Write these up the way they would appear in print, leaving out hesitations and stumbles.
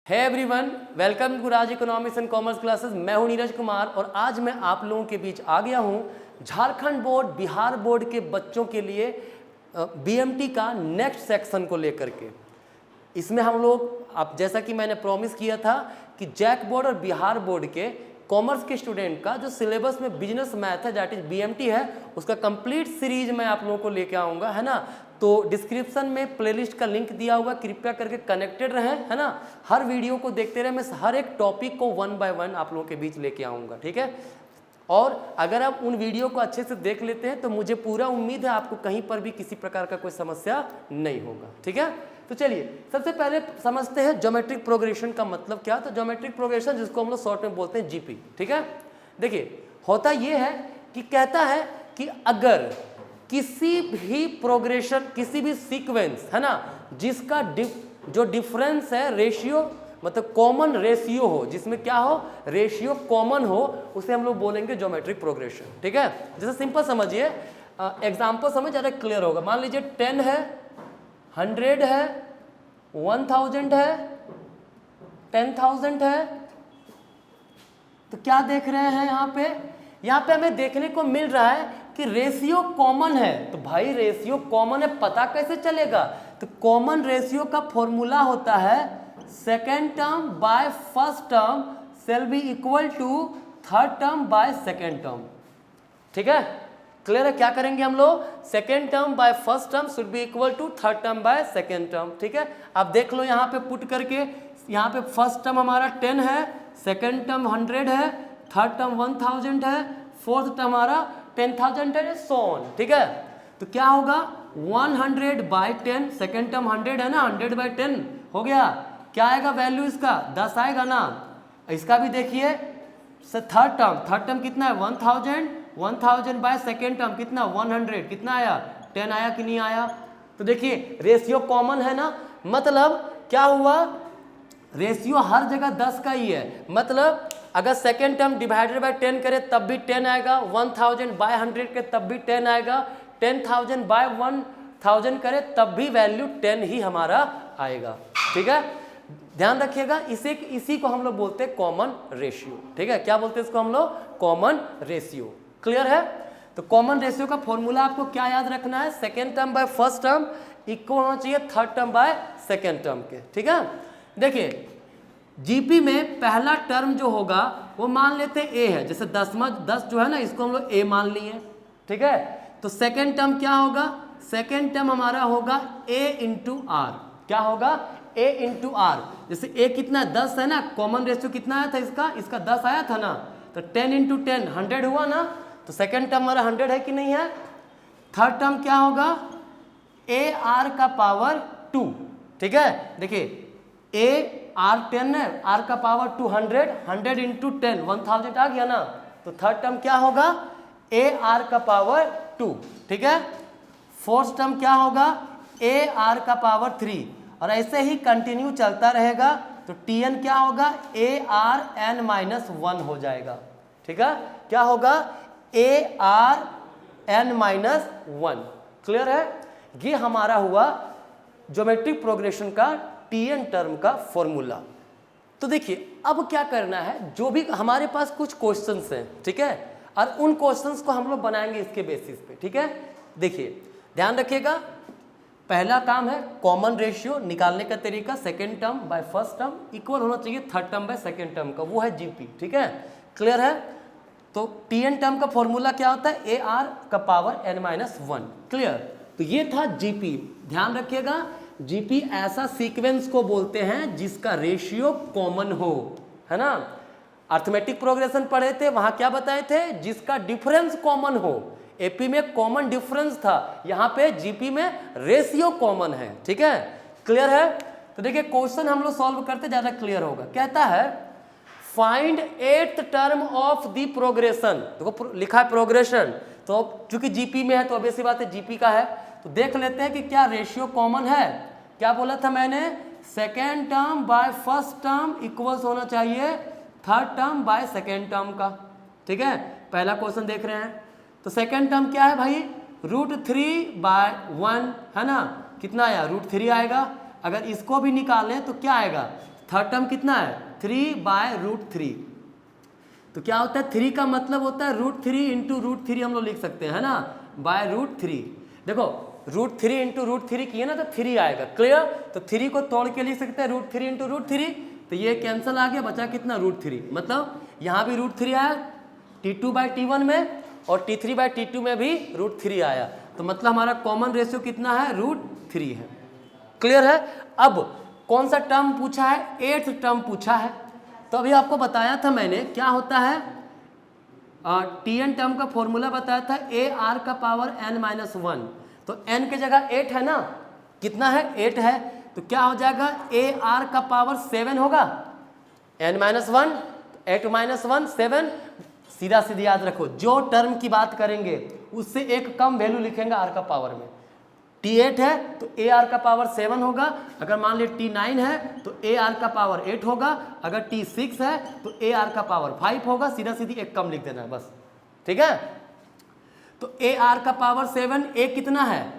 है everyone, welcome to Raj economics and commerce classes. मैं हूं नीरज कुमार और आज मैं आप लोगों के बीच आ गया हूं झारखंड बोर्ड, बिहार बोर्ड के बच्चों के लिए बीएमटी का नेक्स्ट सेक्शन को लेकर के। इसमें हम लोग, आप जैसा कि मैंने प्रॉमिस किया था कि जैक बोर्ड और बिहार बोर्ड के कॉमर्स के स्टूडेंट का जो सिलेबस में बिजनेस मैथ है दैट इज बीएमटी है, उसका कंप्लीट सीरीज मैं आप लोगों को लेके आऊँगा, है ना। तो डिस्क्रिप्शन में प्लेलिस्ट का लिंक दिया हुआ, कृपया करके कनेक्टेड रहें, है ना। हर वीडियो को देखते रहे, मैं हर एक टॉपिक को वन बाय वन आप लोगों के बीच लेके आऊँगा, ठीक है। और अगर आप उन वीडियो को अच्छे से देख लेते हैं तो मुझे पूरा उम्मीद है आपको कहीं पर भी किसी प्रकार का कोई समस्या नहीं होगा, ठीक है। तो चलिए सबसे पहले समझते हैं ज्योमेट्रिक प्रोग्रेशन का मतलब क्या। तो ज्योमेट्रिक प्रोग्रेशन, जिसको हम लोग शॉर्ट में बोलते हैं जीपी, ठीक है। देखिए होता ये है कि कहता है कि अगर किसी भी प्रोग्रेशन, किसी भी सीक्वेंस, है ना, जिसका जो डिफरेंस है रेशियो, मतलब कॉमन रेशियो हो, जिसमें क्या हो, रेशियो कॉमन हो, उसे हम लोग बोलेंगे ज्योमेट्रिक प्रोग्रेशन, ठीक है। जैसे सिंपल समझिए, एग्जांपल समझ ज़्यादा क्लियर होगा। मान लीजिए 10 है, 100 है, 1000 है, 10,000 है। तो क्या देख रहे हैं यहाँ पे हमें देखने को मिल रहा है कि रेशियो कॉमन है। तो भाई रेशियो कॉमन है, पता कैसे चलेगा? तो कॉमन रेशियो का फॉर्मूला होता है second term by first term shall be equal to third term by second term, ठीक है। क्लियर है? क्या करेंगे हम लोग? Second term by first term should be equal to third term by second term, ठीक है। आप देख लो यहाँ पे पुट करके, यहाँ पे फर्स्ट टर्म हमारा 10 है, सेकेंड टर्म 100 है, थर्ड टर्म 1000 है, फोर्थ टर्म हमारा 10,000 है, सो ऑन, ठीक है। तो क्या होगा 100 बाय 10, सेकेंड टर्म 100 है ना, 100 बाय 10 हो गया। क्या आएगा वैल्यू इसका? 10 आएगा ना। इसका भी देखिए, थर्ड टर्म कितना है? 1000 बाय सेकेंड टर्म कितना? 100, कितना आया? 10 आया कि नहीं आया? तो देखिए रेशियो कॉमन है ना, मतलब क्या हुआ, रेशियो हर जगह 10 का ही है। मतलब अगर सेकेंड टर्म डिवाइडेड बाय 10 करे तब भी 10 आएगा, 1000 बाय 100 के तब भी 10 आएगा, 10,000 बाय 1000 करे तब भी वैल्यू 10 ही हमारा आएगा, ठीक है। ध्यान रखिएगा, इसी को हम लोग बोलते हैं कॉमन रेशियो, ठीक है। क्या बोलते हैं इसको हम लोग? Common ratio. क्लियर है? तो कॉमन रेशियो का फॉर्मूला आपको क्या याद रखना है? Second term by first term equal होना चाहिए third term by second term के, ठीक है। देखिए जीपी में पहला टर्म जो होगा वो मान लेते हैं ए है, जैसे 10 जो है ना, इसको हम लोग ए मान लिए, ठीक है। तो सेकेंड टर्म क्या होगा? सेकेंड टर्म हमारा होगा ए इंटू आर। क्या होगा? A into r. जैसे ए कितना है? 10 है ना, कॉमन रेशियो कितना आया था इसका 10 आया था ना, तो 10 इंटू 10 100 हुआ ना। तो सेकेंड टर्म हमारा 100 है कि नहीं है। थर्ड टर्म क्या होगा? ए आर का पावर 2, ठीक है। देखिए ए आर 10 है, आर का पावर 2, 100 इंटू 10 1000 आ गया ना। तो थर्ड टर्म क्या होगा? ए आर का पावर 2, ठीक है। फोर्थ टर्म क्या होगा? ए आर का पावर 3, और ऐसे ही कंटिन्यू चलता रहेगा। तो टी एन क्या होगा? ए आर एन माइनस 1 हो जाएगा, ठीक है। क्या होगा? A r n minus 1। Clear है? ये हमारा हुआ ज्योमेट्रिक प्रोग्रेशन का टीएन टर्म का फॉर्मूला। तो देखिए अब क्या करना है, जो भी हमारे पास कुछ क्वेश्चंस हैं, ठीक है, और उन क्वेश्चंस को हम लोग बनाएंगे इसके बेसिस पे, ठीक है। देखिए ध्यान रखिएगा, पहला काम है कॉमन रेशियो निकालने का तरीका, second term by first term equal होना चाहिए third term by second term का, वो है जीपी, ठीक है। क्लियर है? तो टीएन टर्म का फॉर्मूला क्या होता है? ए आर का पावर एन माइनस 1। क्लियर? तो ये था जीपी। ध्यान रखिएगा, जीपी ऐसा सीक्वेंस को बोलते हैं जिसका रेशियो कॉमन हो, है ना। अर्थमेटिक प्रोग्रेशन पढ़े थे, वहां क्या बताए थे? जिसका डिफरेंस कॉमन हो। एपी में कॉमन डिफरेंस था, यहाँ पे जीपी में रेशियो कॉमन है, ठीक है। क्लियर है? तो देखिए क्वेश्चन हम लोग सॉल्व करते ज्यादा क्लियर होगा। कहता है find eighth term of the progression. देखो लिखा है प्रोग्रेशन, तो चूंकि जीपी में है तो ऑब्वियस सी बात है जीपी का है। तो देख लेते हैं कि क्या रेशियो कॉमन है। क्या बोला था मैंने? Second term by first term equals होना चाहिए third term by second term का, ठीक है। पहला क्वेश्चन देख रहे हैं, तो सेकेंड टर्म क्या है भाई? √3/1 है ना, कितना आया? √3 आएगा। अगर इसको भी निकालें तो क्या आएगा? थर्ड टर्म कितना है 3/√3। तो क्या होता है 3 का मतलब होता है √3 इंटू √3 हम लोग लिख सकते हैं ना, /√3। देखो √3 इंटू √3 किए ना तो 3 आएगा, क्लियर। तो 3 को तोड़ के लिख सकते हैं √3 इंटू √3, तो ये कैंसिल आ गया, बचा कितना √3। मतलब यहाँ भी √3 आया T2/T1 में और T3/T2 में भी √3 आया, तो मतलब हमारा कॉमन रेशियो कितना है √3 है, क्लियर है। अब कौन सा टर्म पूछा है, 8th टर्म पूछा है। तो अभी आपको बताया था मैंने क्या होता है, Tn टर्म का फॉर्मूला बताया था AR का पावर n-1। तो n की जगह 8 है ना, कितना है 8 है, तो क्या हो जाएगा AR का पावर 7 होगा, n-1 8 - 1 7। सीधा सीधा याद रखो, जो टर्म की बात करेंगे उससे एक कम वैल्यू लिखेंगे r का पावर में। T8 है तो AR का पावर 7 होगा, अगर मान लीजिए T9 है तो AR का पावर 8 होगा, अगर T6 है तो AR का पावर 5 होगा, सीधा सीधी एक कम लिख देना है बस, ठीक है। तो AR का पावर 7, A कितना है,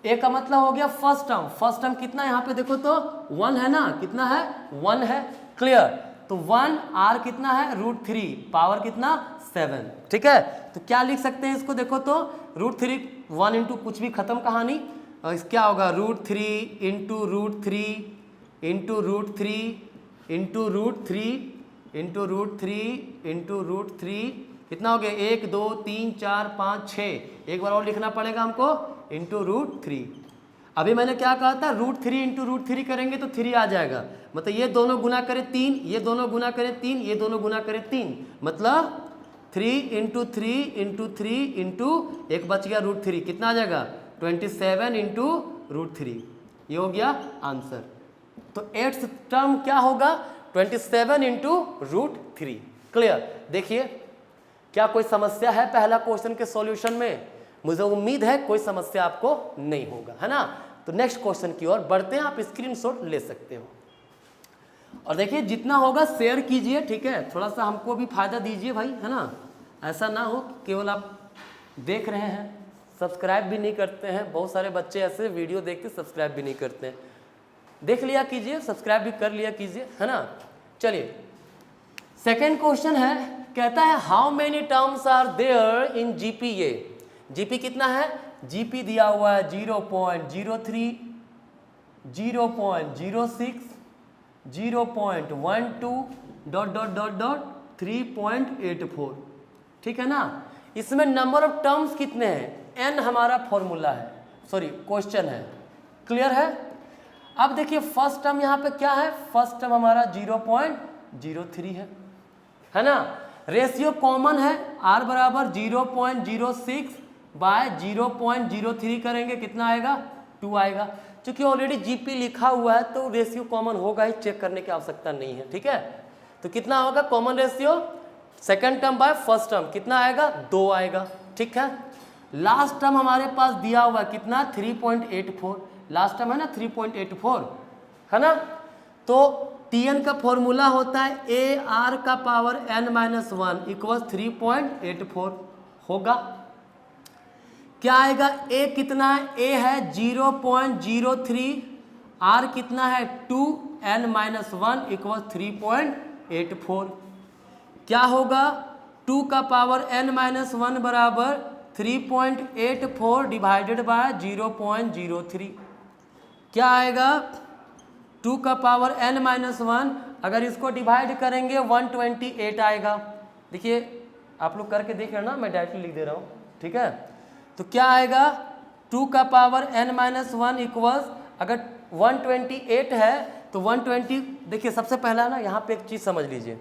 A का मतलब हो गया फर्स्ट टर्म कितना है यहाँ पे देखो तो 1 है ना, कितना है 1 है, क्लियर। तो 1 R कितना है √3, पावर कितना 7, ठीक है। तो क्या लिख सकते हैं इसको देखो तो √3 1 इंटू कुछ भी, खत्म कहानी। क्या होगा √3 into √3 into √3 into √3 into √3 into √3, कितना हो गया 1 2 3 4 5 6, एक बार और लिखना पड़ेगा हमको इंटू √3। अभी मैंने क्या कहा था √3 इंटू √3 करेंगे तो 3 आ जाएगा, मतलब ये दोनों गुना करें 3, ये दोनों गुना करें 3, ये दोनों गुना करें 3, मतलब 3 इंटू 3 इंटू 3 इंटू एक बच गया √3, कितना आ जाएगा 27 इंटू √3, ये हो गया आंसर। तो 8th टर्म क्या होगा 27 इंटू √3, क्लियर। देखिए क्या कोई समस्या है पहला क्वेश्चन के सॉल्यूशन में, मुझे उम्मीद है कोई समस्या आपको नहीं होगा, है ना। तो नेक्स्ट क्वेश्चन की ओर बढ़ते हैं, आप स्क्रीनशॉट ले सकते हो। और देखिए जितना होगा शेयर कीजिए, ठीक है, थोड़ा सा हमको भी फायदा दीजिए भाई, है ना। ऐसा ना हो केवल आप देख रहे हैं, सब्सक्राइब भी नहीं करते हैं। बहुत सारे बच्चे ऐसे वीडियो देखते सब्सक्राइब भी नहीं करते हैं, देख लिया कीजिए, सब्सक्राइब भी कर लिया कीजिए, है ना। चलिए सेकेंड क्वेश्चन है, कहता है how many terms are there in GPA। GP कितना है, GP दिया हुआ है 0.03 0.06 0.12 ... 3.84, ठीक है ना। इसमें नंबर ऑफ टर्म्स कितने हैं, n हमारा फॉर्मूला है, सॉरी क्वेश्चन है, क्लियर है। अब देखिए फर्स्ट टर्म यहाँ पे क्या है, फर्स्ट टर्म हमारा 0.03 है ना। रेशियो कॉमन है, r बराबर 0.06 बाय 0.03 करेंगे, कितना आएगा 2 आएगा। क्योंकि ऑलरेडी GP लिखा हुआ है तो रेशियो कॉमन होगा ही, चेक करने की आवश्यकता नहीं है, ठीक है। तो कितना होगा common ratio, second term by first term कितना आएगा 2 आएगा, ठीक है। लास्ट टर्म हमारे पास दिया हुआ कितना 3.84, लास्ट टर्म है ना 3.84, है ना। तो Tn का फॉर्मूला होता है AR का पावर n-1 इक्वल 3.84 होगा। क्या आएगा, A कितना है, A है 0.03, R कितना है 2, n-1 इक्वल 3.84। क्या होगा 2 का पावर n-1 बराबर 3.84 डिवाइडेड बाय 0.03, क्या आएगा 2 का पावर n-1, अगर इसको डिवाइड करेंगे 128 आएगा। देखिए आप लोग करके देख रहे हैं ना, मैं डायरेक्टली लिख दे रहा हूँ, ठीक है। तो क्या आएगा 2 का पावर n-1 इक्वल्स, अगर 128 है तो 120, देखिए सबसे पहला ना यहाँ पे एक चीज़ समझ लीजिए,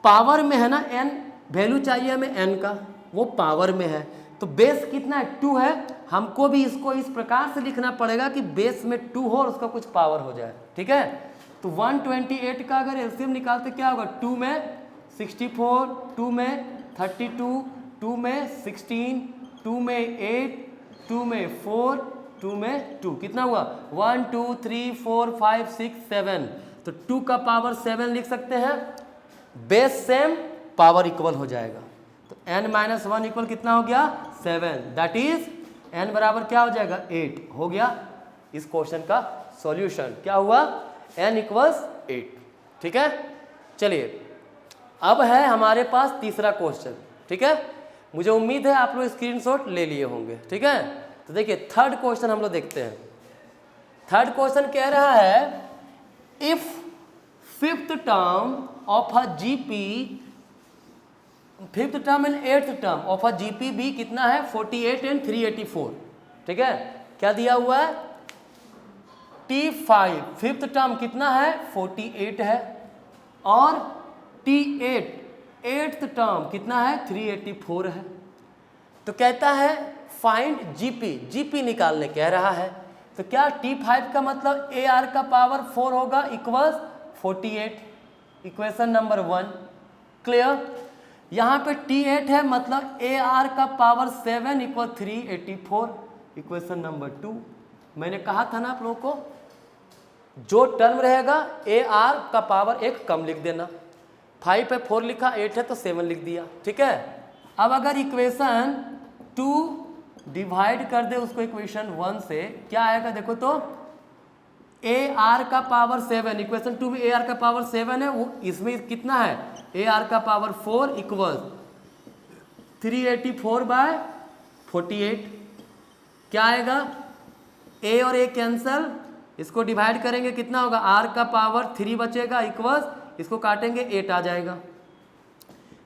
पावर में है ना n, वैल्यू चाहिए हमें n का, वो पावर में है, तो बेस कितना है 2 है, हमको भी इसको इस प्रकार से लिखना पड़ेगा कि बेस में 2 हो और उसका कुछ पावर हो जाए, ठीक है। तो 128 का अगर एलसीएम निकालते क्या होगा, 2 में 64, 2 में 32, 2 में 16, 2 में 8, 2 में 4, 2 में 2, कितना हुआ 1 2 3 4 5 6 7, तो 2 का पावर 7 लिख सकते हैं, बेस सेम पावर इक्वल हो जाएगा। तो n-1 इक्वल कितना हो गया 7, दैट इज n बराबर क्या हो जाएगा 8 हो गया। इस क्वेश्चन का सॉल्यूशन क्या हुआ, n इक्वल्स 8। ठीक है, चलिए अब है हमारे पास तीसरा क्वेश्चन। ठीक है, मुझे उम्मीद है आप लोग स्क्रीनशॉट ले लिए होंगे। ठीक है, तो देखिए थर्ड क्वेश्चन हम लोग देखते हैं। थर्ड क्वेश्चन कह रहा है if fifth term of a GP, fifth term and eighth term of a GP भी कितना है 48 एंड 384। ठीक है, क्या दिया हुआ है T5 फिफ्थ टर्म कितना है 48 है और T8 एट्थ टर्म कितना है 384 है। तो कहता है फाइंड जीपी, जीपी निकालने कह रहा है। तो क्या T5 का मतलब AR का पावर 4 होगा इक्वल्स 48, इक्वेशन नंबर 1 क्लियर। यहाँ पे T8 है मतलब AR का पावर 7 इक्वल 384, इक्वेशन नंबर 2। मैंने कहा था ना आप लोगों को जो टर्म रहेगा AR का पावर 1 कम लिख देना। 5 पे 4 लिखा, 8 है तो 7 लिख दिया। ठीक है, अब अगर इक्वेशन 2 डिवाइड कर दे उसको इक्वेशन 1 से, क्या आएगा देखो तो AR का पावर 7, इक्वेशन 2 में AR का पावर 7 है, वो इसमें कितना है AR का पावर 4 इक्वल 384 बाय 48। क्या आएगा A और A कैंसल, इसको डिवाइड करेंगे कितना होगा R का पावर 3 बचेगा इक्वल, इसको काटेंगे 8 आ जाएगा।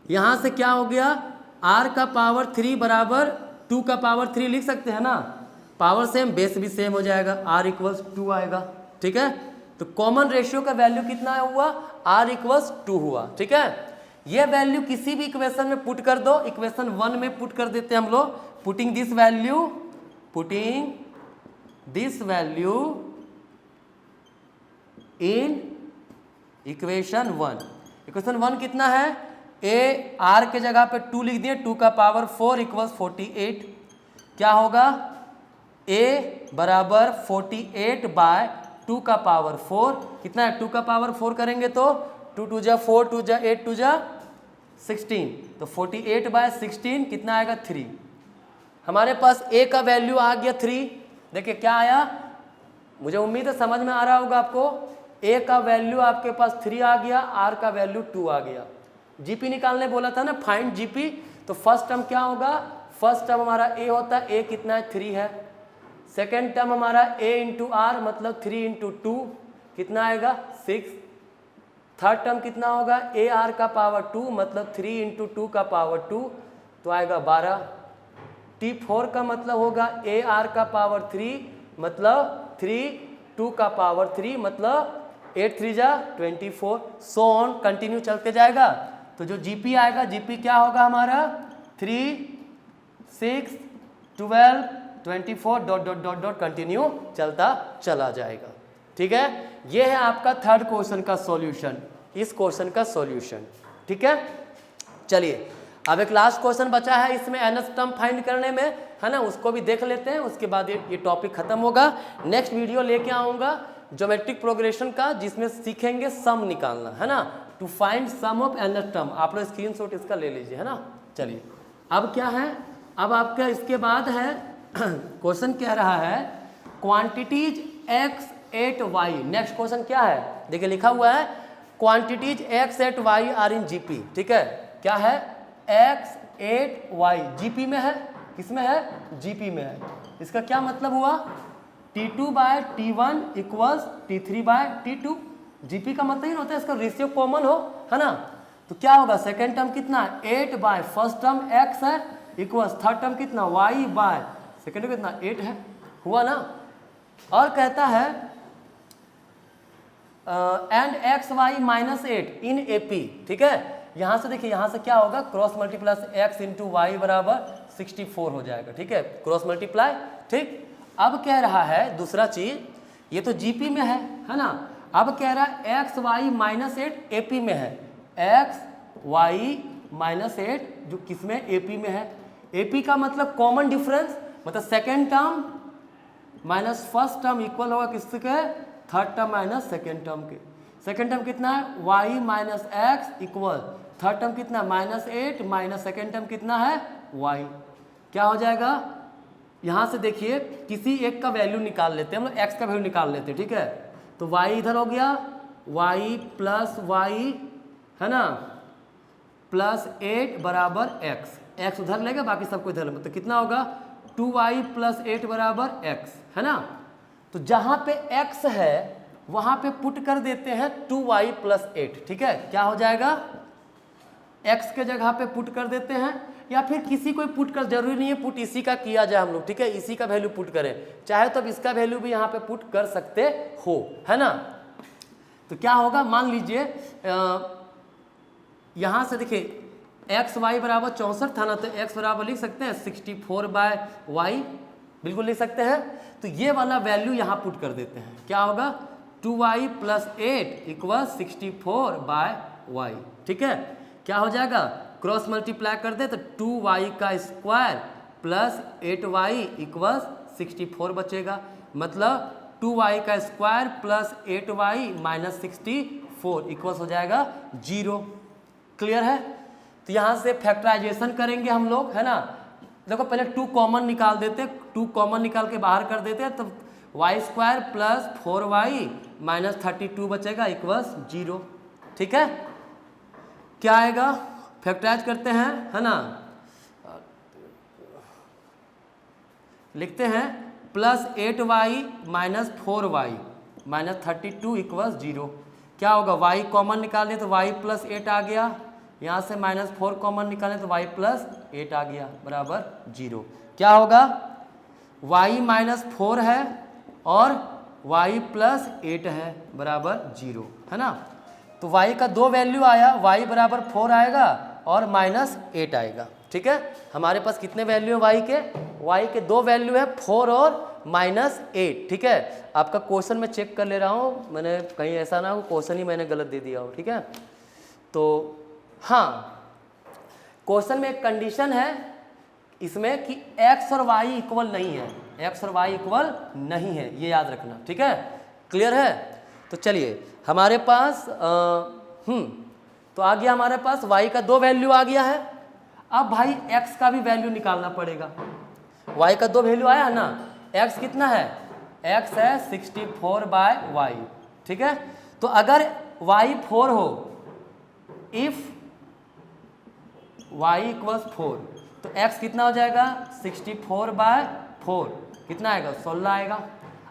यहाँ से क्या हो गया R का पावर 3 बराबर 2 का पावर 3 लिख सकते हैं ना, पावर सेम बेस भी सेम हो जाएगा, R इक्वल्स 2 आएगा। ठीक है, तो कॉमन रेशियो का वैल्यू कितना हुआ R इक्वल्स 2 हुआ। ठीक है, ये वैल्यू किसी भी इक्वेशन में पुट कर दो, इक्वेशन 1 में पुट कर देते हैं हम लोग, putting this value in equation 1। Equation 1 कितना है AR के जगह पे 2 लिख दिए, 2 का पावर 4 इक्वल्स 48। क्या होगा A बराबर 48 बाय 2 का पावर 4 कितना है 2 का पावर 4 करेंगे तो 2 2 जा 4, 2 जा 8, 2 जा 16, तो 48 बाय 16 कितना आएगा 3। हमारे पास A का वैल्यू आ गया 3। देखिए क्या आया, मुझे उम्मीद है समझ में आ रहा होगा आपको। A का वैल्यू आपके पास 3 आ गया, R का वैल्यू 2 आ गया। जीपी निकालने बोला था ना फाइंड जीपी, तो फर्स्ट टर्म क्या होगा, फर्स्ट टर्म हमारा A होता है, A कितना है 3 है। सेकेंड टर्म हमारा A इंटू आर मतलब 3 इंटू 2 कितना आएगा 6। थर्ड टर्म कितना होगा AR का पावर 2 मतलब 3 इंटू 2 का पावर 2 तो आएगा 12। T4 का मतलब होगा AR का पावर 3 मतलब 3, 2 का पावर 3 मतलब 8 3 जा 24, सो ऑन कंटिन्यू चलते जाएगा। तो जो जीपी आएगा, जीपी क्या होगा हमारा 3 6 12 24 dot dot dot dot continue चलता चला जाएगा। ठीक है, ये है आपका थर्ड क्वेश्चन का सॉल्यूशन, इस क्वेश्चन का सॉल्यूशन। ठीक है, चलिए अब एक लास्ट क्वेश्चन बचा है इसमें एनएस टर्म फाइंड करने में, है ना, उसको भी देख लेते हैं, उसके बाद ये टॉपिक खत्म होगा। नेक्स्ट वीडियो लेके आऊँगा ज्योमेट्रिक प्रोग्रेशन का, जिसमें सीखेंगे सम निकालना, है ना, to find sum of n's term. आप लोग स्क्रीनशॉट इसका ले लीजिए, है ना। चलिए अब क्या है, अब आपका इसके बाद है क्वेश्चन कह रहा है quantities x eight y। Next question क्या है, देखिए लिखा हुआ है quantities x eight y are in GP. ठीक है, क्या है x एट y जीपी में है, किसमें है जीपी में है। इसका क्या मतलब हुआ T2 bye T1 equals T3 bye T2। GP का मतलब ही होता है इसका रेशियो कॉमन हो, है ना। तो क्या होगा सेकेंड टर्म कितना 8 बाय फर्स्ट टर्म x है इक्वल्स थर्ड टर्म कितना y बाय सेकेंड टर्म कितना 8 है, हुआ ना। और कहता है and x y minus 8 in AP। ठीक है, यहाँ से देखिए, यहाँ से क्या होगा cross multiply x into y बराबर 64 हो जाएगा। ठीक है, क्रॉस मल्टीप्लाई। ठीक, अब कह रहा है दूसरा चीज, ये तो जीपी में है ना। अब कह रहा है एक्स वाई माइनस 8 AP में है, एक्स वाई माइनस 8 जो किसमें AP में है। AP का मतलब कॉमन डिफरेंस, मतलब second term minus first term equal होगा किसके third term minus second term के। सेकेंड टर्म कितना है y minus x equal third term कितना माइनस 8 माइनस सेकेंड टर्म कितना है y। क्या हो जाएगा, यहाँ से देखिए किसी एक का वैल्यू निकाल लेते हैं हम लोग, x का वैल्यू निकाल लेते हैं। ठीक है, तो तो y इधर हो गया, y प्लस वाई है ना प्लस 8 बराबर x उधर लेगा, बाकी सबको इधर लेगा, तो कितना होगा 2y प्लस 8 बराबर x है ना। तो जहाँ पे x है वहाँ पे पुट कर देते हैं 2y प्लस 8, ठीक है। क्या हो जाएगा, x के जगह पे पुट कर देते हैं, या फिर किसी को पुट कर, जरूरी नहीं है पुट इसी का किया जाए हम लोग, ठीक है, इसी का वैल्यू पुट करें, चाहे तो अब इसका वैल्यू भी यहाँ पे पुट कर सकते हो, है ना। तो क्या होगा, मान लीजिए यहाँ से देखिए एक्स वाई बराबर 64 था ना, तो x बराबर लिख सकते हैं 64/y, बिल्कुल लिख सकते हैं। तो ये वाला वैल्यू यहाँ पुट कर देते हैं, क्या होगा 2y प्लस 8 इक्वल 64/y, ठीक है। क्या हो जाएगा, क्रॉस मल्टीप्लाई कर दे तो 2y का स्क्वायर प्लस 8y इक्वल 64 बचेगा, मतलब 2y का square plus 8y minus 64 equal हो जाएगा 0। क्लियर है। तो यहाँ से फैक्टराइजेशन करेंगे हम लोग, है ना। देखो पहले 2 कॉमन निकाल देते, 2 कॉमन निकाल के बाहर कर देते हैं, तो Y square plus 4y minus 32 बचेगा इक्वल्स 0, ठीक है। क्या आएगा, फैक्टराइज करते हैं, है ना, लिखते हैं plus 8y minus 4y minus 32 equals 0। क्या होगा, y कॉमन निकालें तो y प्लस 8 आ गया, यहाँ से माइनस 4 कॉमन निकालें तो y प्लस 8 आ गया बराबर 0। क्या होगा, y माइनस 4 है और y प्लस 8 है बराबर 0, है ना। तो y का 2 वैल्यू आया, y बराबर 4 आएगा और माइनस 8 आएगा, ठीक है। हमारे पास कितने वैल्यू है y के 2 वैल्यू है 4 और माइनस 8, ठीक है। आपका क्वेश्चन मैं चेक कर ले रहा हूँ, मैंने कहीं ऐसा ना हो क्वेश्चन ही मैंने गलत दे दिया हो, ठीक है। तो हाँ, क्वेश्चन में एक कंडीशन है इसमें कि x और y इक्वल नहीं है, x और y इक्वल नहीं है, ये याद रखना, ठीक है। क्लियर है। तो चलिए हमारे पास तो आ गया हमारे पास y का 2 वैल्यू आ गया है। अब भाई x का भी वैल्यू निकालना पड़ेगा। y का 2 वैल्यू आया है ना, x कितना है, x है 64/y, ठीक है। तो अगर y 4 हो, इफ y इक्वल्स 4, तो x कितना हो जाएगा 64/4, कितना आएगा 16 आएगा।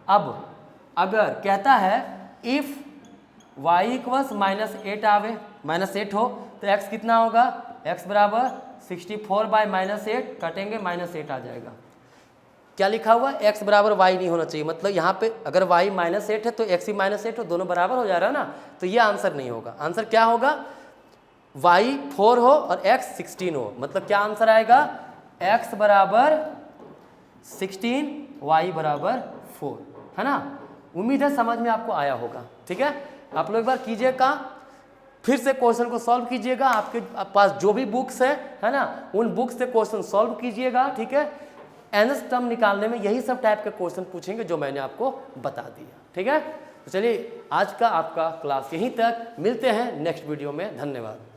अब अगर कहता है इफ y इक्वल्स माइनस 8 आवे, माइनस 8 हो, तो x कितना होगा, x बराबर 64/-8 काटेंगे -8 आ जाएगा। क्या लिखा हुआ, x बराबर y नहीं होना चाहिए, मतलब यहाँ पे अगर y -8 है तो x भी -8 हो, दोनों बराबर हो जा रहा है ना, तो ये आंसर नहीं होगा। आंसर क्या होगा, y 4 हो और x 16 हो, मतलब क्या आंसर आएगा, x बराबर 16 y बराबर 4, है ना। उम्मीद है समझ में आपको आया होगा, ठीक है। आप लोग एक बार कीजिएगा, फिर से क्वेश्चन को सॉल्व कीजिएगा, आपके पास जो भी बुक्स है ना, उन बुक्स से क्वेश्चन सॉल्व कीजिएगा, ठीक है। एनएस टर्म निकालने में यही सब टाइप के क्वेश्चन पूछेंगे जो मैंने आपको बता दिया, ठीक है। तो चलिए आज का आपका क्लास यहीं तक, मिलते हैं नेक्स्ट वीडियो में, धन्यवाद।